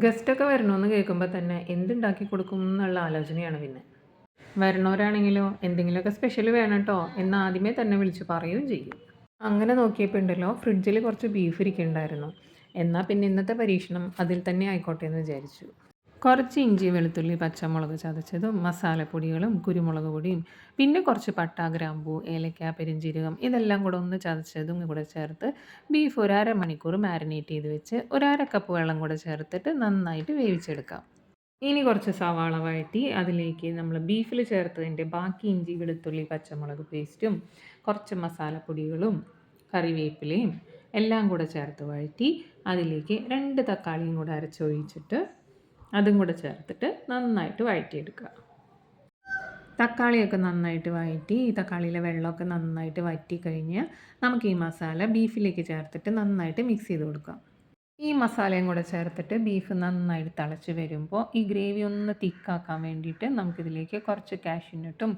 ഗസ്റ്റൊക്കെ വരണമെന്ന് കേൾക്കുമ്പോൾ തന്നെ എന്തുണ്ടാക്കി കൊടുക്കും എന്നുള്ള ആലോചനയാണ് പിന്നെ. വരണവരാണെങ്കിലോ എന്തെങ്കിലുമൊക്കെ സ്പെഷ്യൽ വേണം കേട്ടോ എന്ന് ആദ്യമേ തന്നെ വിളിച്ച് പറയുകയും ചെയ്യും. അങ്ങനെ നോക്കിയപ്പോൾ ഉണ്ടല്ലോ ഫ്രിഡ്ജിൽ കുറച്ച് ബീഫ് ഇരിക്കുന്നുണ്ടായിരുന്നു. എന്നാൽ പിന്നെ ഇന്നത്തെ പരീക്ഷണം അതിൽ തന്നെ ആയിക്കോട്ടെ എന്ന് വിചാരിച്ചു. കുറച്ച് ഇഞ്ചി വെളുത്തുള്ളി പച്ചമുളക് ചതച്ചതും മസാലപ്പൊടികളും കുരുമുളക് പൊടിയും പിന്നെ കുറച്ച് പട്ട ഗ്രാമ്പൂ ഏലക്ക പെരുംജീരകം ഇതെല്ലാം കൂടെ ഒന്ന് ചതച്ചതും കൂടെ ചേർത്ത് ബീഫ് ഒരു അരമണിക്കൂർ മാരിനേറ്റ് ചെയ്ത് വെച്ച് ഒരു അര കപ്പ് വെള്ളം കൂടെ ചേർത്തിട്ട് നന്നായിട്ട് വേവിച്ചെടുക്കാം. ഇനി കുറച്ച് സവാള വഴറ്റി അതിലേക്ക് നമ്മൾ ബീഫിൽ ചേർത്തതിൻ്റെ ബാക്കി ഇഞ്ചി വെളുത്തുള്ളി പച്ചമുളക് പേസ്റ്റും കുറച്ച് മസാലപ്പൊടികളും കറിവേപ്പിലയും എല്ലാം കൂടെ ചേർത്ത് വഴറ്റി അതിലേക്ക് 2 തക്കാളിയും കൂടെ അരച്ചൊഴിച്ചിട്ട് അതും കൂടെ ചേർത്തിട്ട് നന്നായിട്ട് വഴറ്റിയെടുക്കുക. തക്കാളിയൊക്കെ നന്നായിട്ട് വഴറ്റി തക്കാളിയിലെ വെള്ളമൊക്കെ നന്നായിട്ട് വറ്റി കഴിഞ്ഞ് നമുക്ക് ഈ മസാല ബീഫിലേക്ക് ചേർത്തിട്ട് നന്നായിട്ട് മിക്സ് ചെയ്ത് കൊടുക്കാം. ഈ മസാലയും കൂടെ ചേർത്തിട്ട് ബീഫ് നന്നായിട്ട് തിളച്ച് വരുമ്പോൾ ഈ ഗ്രേവി ഒന്ന് തിക്കാക്കാൻ വേണ്ടിയിട്ട് നമുക്കിതിലേക്ക് കുറച്ച് കാഷ്യൂനട്ടും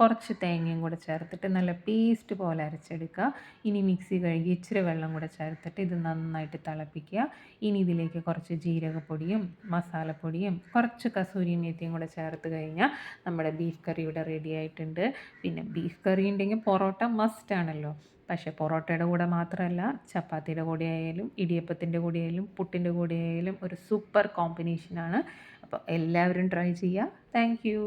കുറച്ച് തേങ്ങയും കൂടെ ചേർത്തിട്ട് നല്ല പേസ്റ്റ് പോലെ അരച്ചെടുക്കുക. ഇനി മിക്സി കഴുകി ഇച്ചിരി വെള്ളം കൂടെ ചേർത്തിട്ട് ഇത് നന്നായിട്ട് തിളപ്പിക്കുക. ഇനി ഇതിലേക്ക് കുറച്ച് ജീരകപ്പൊടിയും മസാലപ്പൊടിയും കുറച്ച് കസൂരി മേത്തിയും കൂടെ ചേർത്ത് കഴിഞ്ഞാൽ നമ്മുടെ ബീഫ് കറി ഇവിടെ റെഡി ആയിട്ടുണ്ട്. പിന്നെ ബീഫ് കറി ഉണ്ടെങ്കിൽ പൊറോട്ട മസ്റ്റ് ആണല്ലോ. പക്ഷേ പൊറോട്ടയുടെ കൂടെ മാത്രമല്ല ചപ്പാത്തിയുടെ കൂടെ ആയാലും ഇടിയപ്പത്തിൻ്റെ കൂടെ ആയാലും പുട്ടിൻ്റെ കൂടെ ആയാലും ഒരു സൂപ്പർ കോമ്പിനേഷനാണ്. അപ്പോൾ എല്ലാവരും ട്രൈ ചെയ്യുക. Thank you.